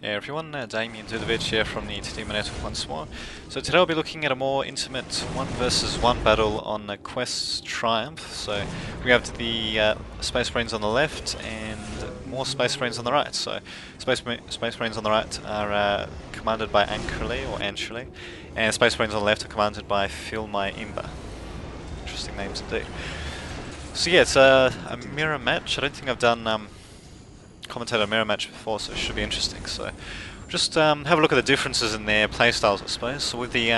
Yeah, everyone, Damien Dudovic here from the Tedima Network once more. So today I'll be looking at a more intimate 1 versus 1 battle on Quest's Triumph. So we have the Space Marines on the left and more Space Marines on the right. So Space Marines on the right are commanded by Ankrali, and Space Marines on the left are commanded by Feel My Imba. Interesting names indeed. So yeah, it's a mirror match. I don't think I've done commentated a mirror match before, so it should be interesting. So just have a look at the differences in their playstyles, I suppose. So with the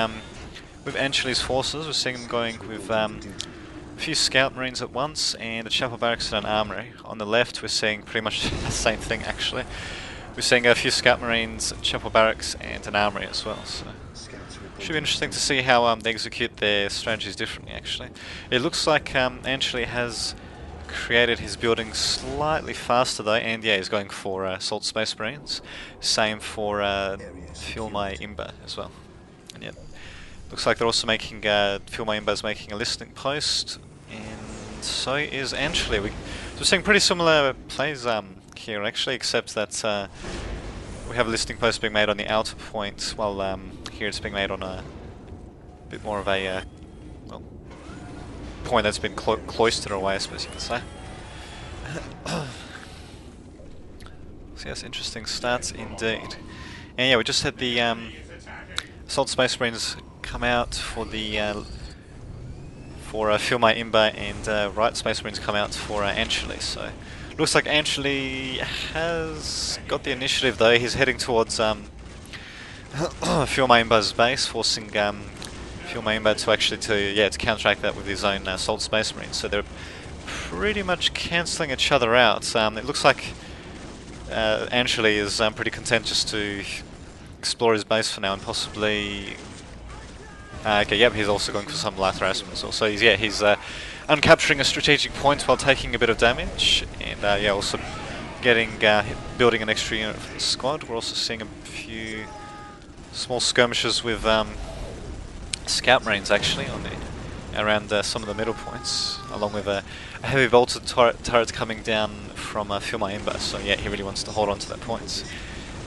with Anchali's forces, we're seeing them going with a few Scout Marines at once and a Chapel Barracks and an Armory. On the left, we're seeing pretty much the same thing actually. We're seeing a few Scout Marines, Chapel Barracks, and an Armory as well. So should be interesting to see how they execute their strategies differently. Actually, it looks like Anchali has created his building slightly faster though, and yeah, he's going for Assault Space Marines. Same for Feel My Imba as well. And yeah, looks like they're also making Feel My Imba's making a listening post, and so is Anchali. We're seeing pretty similar plays here actually, except that we have a listening post being made on the outer point, while here it's being made on a bit more of a well, point that's been cloistered away, I suppose you could say. So yes, interesting stats indeed. And yeah, we just had the Assault Space Marines come out for the Feel My Imba, and Right Space Marines come out for Anchali. So looks like Anchali has got the initiative though. He's heading towards Feel My Imba's base, forcing Feel My Imba to actually to counteract that with his own Assault Space Marines. So they're pretty much cancelling each other out. It looks like Anchali is pretty content just to explore his base for now and possibly. Okay, yep, he's also going for some light harassment as well. So he's uncapturing a strategic point while taking a bit of damage, and also building an extra unit for the squad. We're also seeing a few small skirmishes with Scout Marines actually around some of the middle points, along with a heavy vaulted turret coming down from Feel My Imba. So yeah, he really wants to hold on to that point.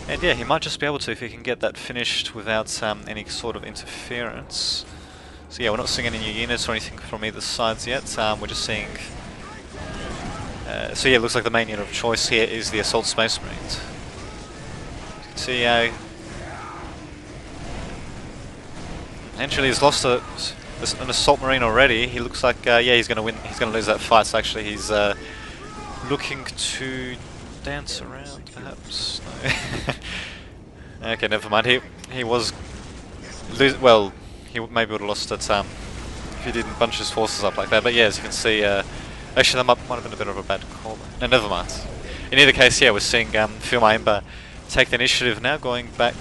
And yeah, he might just be able to if he can get that finished without any sort of interference. So yeah, we're not seeing any new units or anything from either sides yet. We're just seeing. So yeah, it looks like the main unit of choice here is the Assault Space Marines. So yeah, Anchali has lost an Assault Marine already. He looks like he's going to win. He's going to lose that fight. So actually, he's looking to dance around, perhaps. No. Okay, never mind. He was well. He maybe would have lost it if he didn't bunch his forces up like that. But yeah, as you can see, actually that might have been a bit of a bad call. No, never mind. In either case, yeah, we're seeing Feel My Imba take the initiative now, going back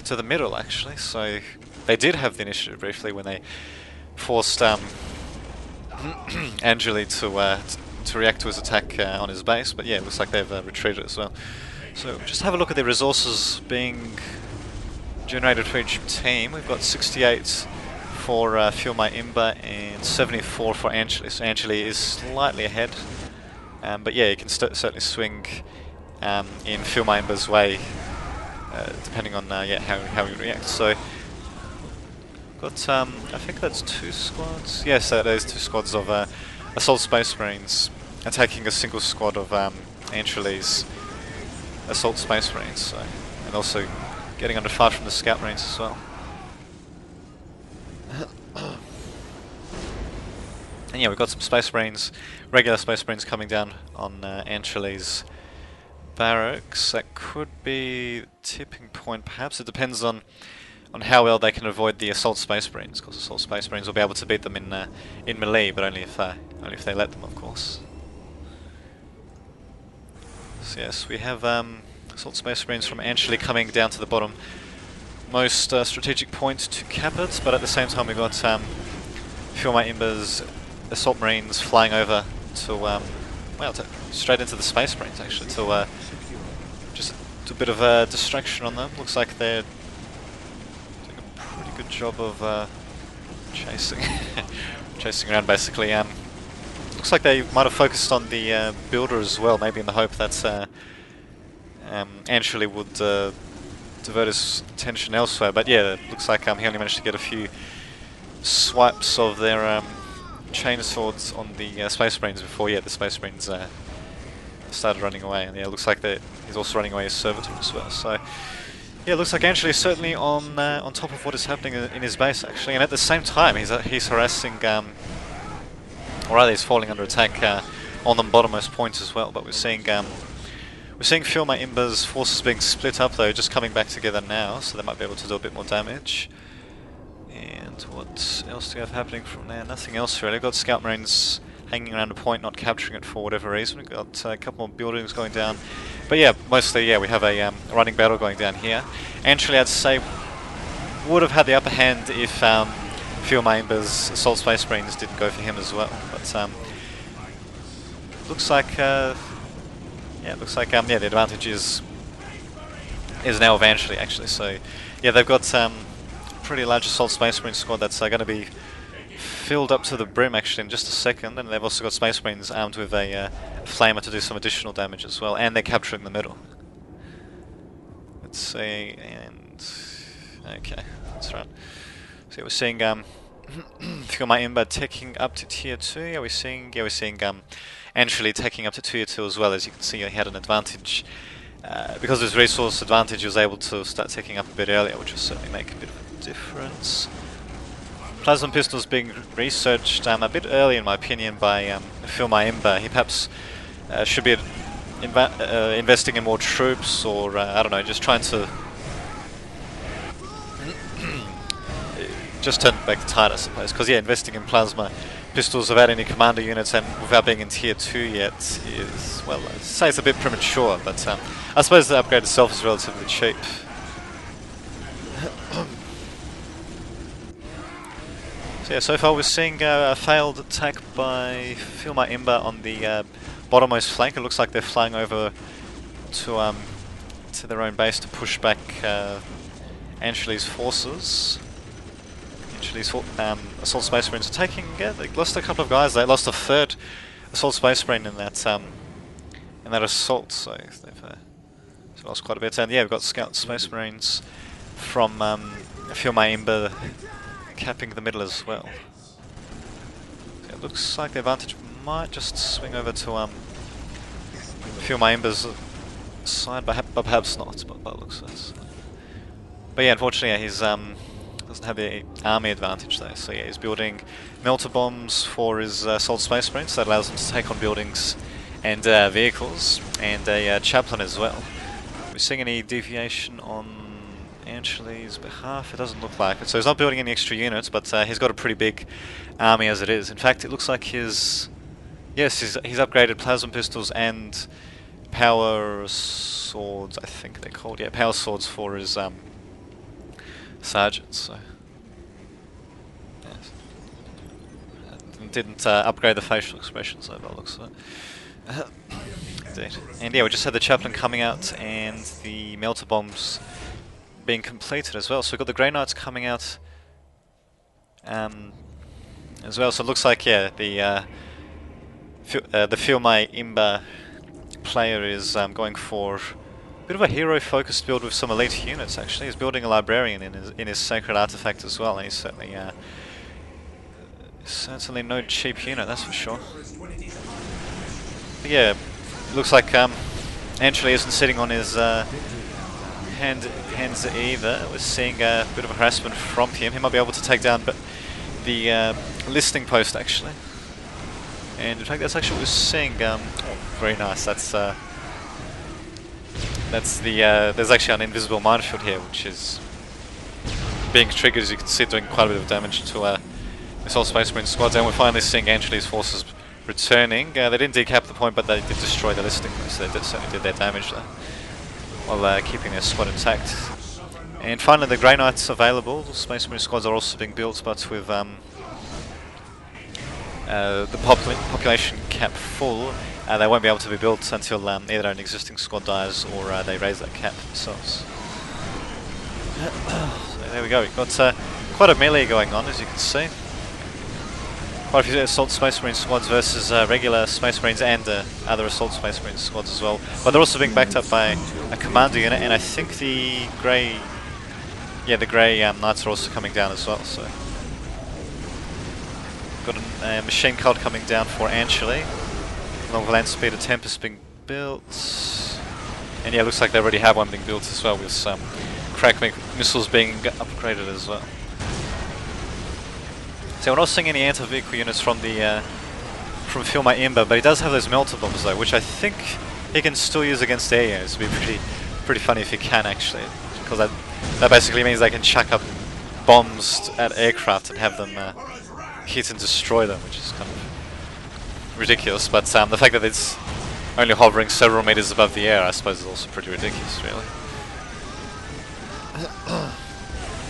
to the middle actually. So they did have the initiative briefly when they forced Anchali to react to his attack on his base, but yeah, it looks like they've retreated as well. So just have a look at the resources being generated for each team. We've got 68 for Feel My Imba and 74 for Anchali. So Anchali is slightly ahead, but yeah, you can certainly swing in Feel My Imba's way, depending on how he reacts. So got I think that's 2 squads. Yes, that is 2 squads of Assault Space Marines attacking a single squad of Anchali's Assault Space Marines. So, and also getting under fire from the Scout Marines as well. And yeah, we've got some Space Marines, regular Space Marines coming down on Anchali's barracks. That could be tipping point, perhaps. It depends on how well they can avoid the Assault Space Marines, because Assault Space Marines will be able to beat them in melee, but only if they let them, of course. So yes, we have Assault Space Marines from Anchali coming down to the bottom most strategic point to cap it, but at the same time we've got Feel My Imba's Assault Marines flying over to straight into the Space Marines actually, to just a bit of a distraction on them. Looks like they're doing a pretty good job of chasing around basically. Looks like they might have focused on the builder as well, maybe in the hope that Anshuli would divert his attention elsewhere. But yeah, it looks like he only managed to get a few swipes of their chain swords on the Space Marines before the Space Marines started running away. And yeah, it looks like he's also running away his servitor as well. So yeah, it looks like Anshuli is certainly on top of what is happening in his base actually, and at the same time he's harassing, or rather he's falling under attack on the bottommost point as well. But we're seeing Filma Imba's forces being split up though, just coming back together now, so they might be able to do a bit more damage. And what else do we have happening from there? Nothing else really. We've got Scout Marines hanging around a point, not capturing it for whatever reason. We've got a couple more buildings going down. But yeah, mostly we have a running battle going down here. Actually, I'd say would have had the upper hand if Filma Imba's Assault Space Marines didn't go for him as well. But looks like the advantage is now of Anshuli actually. So yeah, they've got pretty large Assault Space Marine squad that's going to be filled up to the brim actually in just a second, and they've also got Space Marines armed with a flamer to do some additional damage as well, and they're capturing the middle. Let's see, and okay, that's right. So yeah, we're seeing Filma Imba taking up to tier 2. Yeah, we're seeing Anshuli taking up to tier 2 as well. As you can see, he had an advantage. Because of his resource advantage, he was able to start taking up a bit earlier, which will certainly make a bit of a difference. Plasma pistols being researched a bit early, in my opinion, by Filma Imba. He perhaps should be investing in more troops, or I don't know, just trying to just turn back the tide, I suppose. Because yeah, investing in plasma pistols without any commander units and without being in tier 2 yet is, well, I'd say it's a bit premature, but I suppose the upgrade itself is relatively cheap. So yeah, so far we're seeing a failed attack by Filma Imba on the bottommost flank. It looks like they're flying over to their own base to push back Anshuli's forces. Assault Space Marines are taking. Yeah, they lost a couple of guys. They lost a third Assault Space Marine in that assault. So they've lost quite a bit. And yeah, we've got Scout Space Marines from Filma Imba capping the middle as well. So it looks like the advantage might just swing over to Filma Imba's side, but perhaps not. But looks like. But yeah, unfortunately, he's doesn't have the army advantage though. So yeah, he's building melter bombs for his Assault Space Marines. So that allows him to take on buildings and vehicles, and a chaplain as well. Are we seeing any deviation on Anshuli's behalf? It doesn't look like it. So he's not building any extra units, but he's got a pretty big army as it is. In fact, it looks like he's upgraded plasma pistols and power swords, I think they're called. Yeah, power swords for his sergeants. So yes. Didn't upgrade the facial expressions though, by the looks of it. Indeed. And yeah, we just had the chaplain coming out and the melter bombs being completed as well. So we've got the Grey Knights coming out as well. So it looks like the Filma Imba player is going for a bit of a hero-focused build with some elite units. Actually, he's building a librarian in his sacred artifact as well, and he's certainly no cheap unit, that's for sure. But yeah, it looks like Anshuli isn't sitting on his hands either. We're seeing a bit of harassment from him. He might be able to take down the listing post actually. And in fact, that's actually what we're seeing. Oh, very nice. That's there's actually an invisible minefield here, which is being triggered, as you can see, doing quite a bit of damage to Assault Space Marine squads. And we're finally seeing Anshuli's forces returning. They didn't decap the point, but they did destroy the listing, so they certainly did their damage there, while keeping their squad intact. And finally, the Grey Knights available. The Space Marine squads are also being built, but with the population cap full. They won't be able to be built until either an existing squad dies or they raise that cap themselves. So there we go, we've got quite a melee going on, as you can see. quite a few Assault Space Marine squads versus regular Space Marines and other Assault Space Marine squads as well. But they're also being backed up by a commander unit, and I think the grey, the grey Knights are also coming down as well. So got a machine cult coming down for Anshali. Long land speeder Tempest being built, and yeah, looks like they already have one being built as well, with some crack missiles being upgraded as well. So we're not seeing any anti-vehicle units from the from Filma Imba, but he does have those melter bombs though, which I think he can still use against air units. It'd be pretty funny if he can actually, because that basically means they can chuck up bombs at aircraft and have them hit and destroy them, which is kind of ridiculous. But the fact that it's only hovering several meters above the air, I suppose, is also pretty ridiculous, really.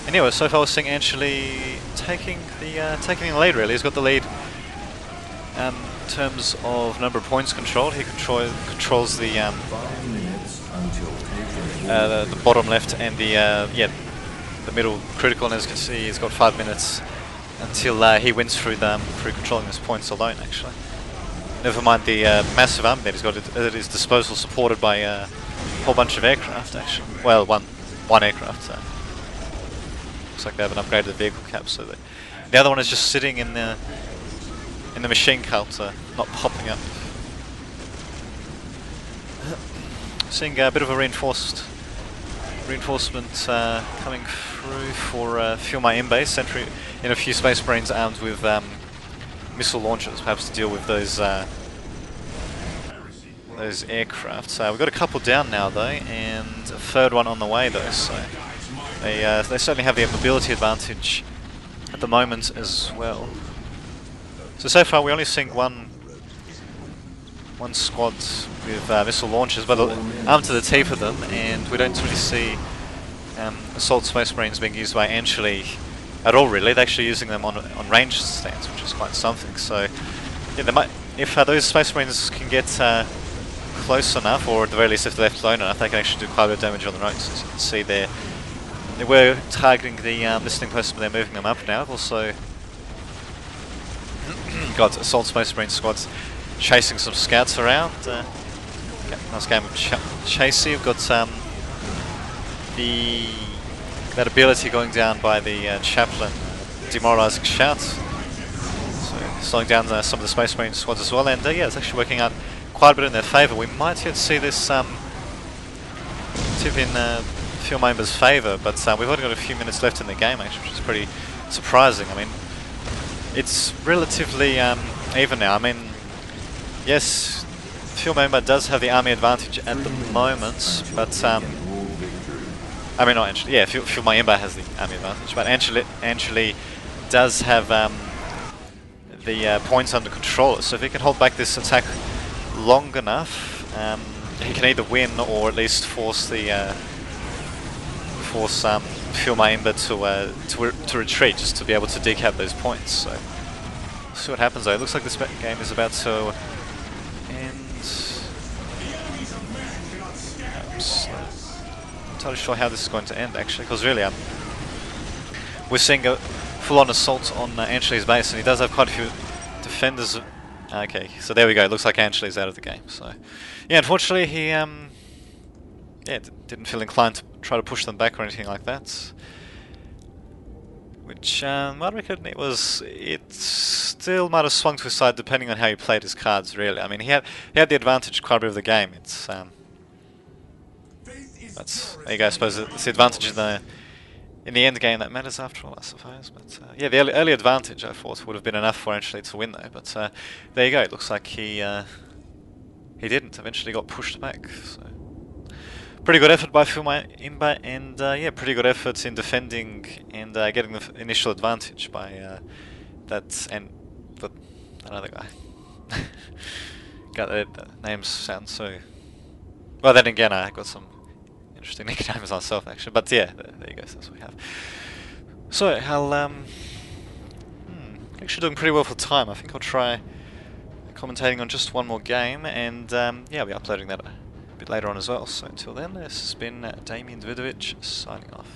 Anyway, so far we're seeing Anshali taking the lead. Really, he's got the lead in terms of number of points controlled. He controls the bottom left and the middle critical, and as you can see, he's got 5 minutes until he wins through controlling his points alone. Actually, never mind the massive army that he's got at his disposal, supported by a whole bunch of aircraft. Actually, well, one aircraft. Looks like they haven't upgraded the vehicle cap, so the other one is just sitting in the machine cult, not popping up. Seeing a bit of a reinforcement coming through for Filma Imbe, sentry in a few Space Marines armed with missile launchers, perhaps to deal with those aircraft. So we've got a couple down now though, and a third one on the way though. So they certainly have the mobility advantage at the moment as well. So far we're only seeing one squad with missile launchers, but armed to the teeth of them, and we don't really see Assault Space Marines being used by Anshali at all. Really, they're actually using them on range stands, which is quite something. So yeah, they might, if those Space Marines can get close enough, or at the very least if they're left alone enough, they can actually do quite a bit of damage on their own. So as you can see there, they were targeting the listening post, but they're moving them up now. Also got Assault Space Marine squads chasing some scouts around. Nice game of chasey. We've got that ability going down by the chaplain, demoralising shouts. So slowing down some of the Space Marine squads as well, and yeah, it's actually working out quite a bit in their favour. We might yet see this tip in Filma Imba's favour, but we've only got a few minutes left in the game actually, which is pretty surprising. I mean, it's relatively even now. I mean, yes, Filma Imba does have the army advantage at the moment, but I mean, not Anshali. Yeah, Filma Imba has the army advantage, but Anshali does have the points under control. So if he can hold back this attack long enough, he can either win or at least force Filma Imba to retreat, just to be able to decap those points. So we'll see what happens though. It looks like this game is about to end. I'm not entirely sure how this is going to end actually, because really we're seeing a full-on assault on Anshali's base, and he does have quite a few defenders. Okay, so there we go. It looks like Anshali's out of the game. So yeah, unfortunately he didn't feel inclined to try to push them back or anything like that. Which I reckon it still might have swung to his side depending on how he played his cards. Really, I mean, he had the advantage quite a bit of the game. It's there you go. I suppose it's the advantage in the end game that matters after all, I suppose. But yeah, the early advantage I thought would have been enough for Anshali to win though. But there you go. It looks like he didn't. Eventually got pushed back. So pretty good effort by Filma Imba, and yeah, pretty good effort in defending and getting the initial advantage by another guy. The names sound so. Well, then again, I got some interesting nicknames myself actually, but yeah, there you go. So that's what we have. So I'll actually doing pretty well for time. I think I'll try commentating on just one more game, and yeah, I'll be uploading that a bit later on as well. So until then, this has been Damien Davidovich signing off.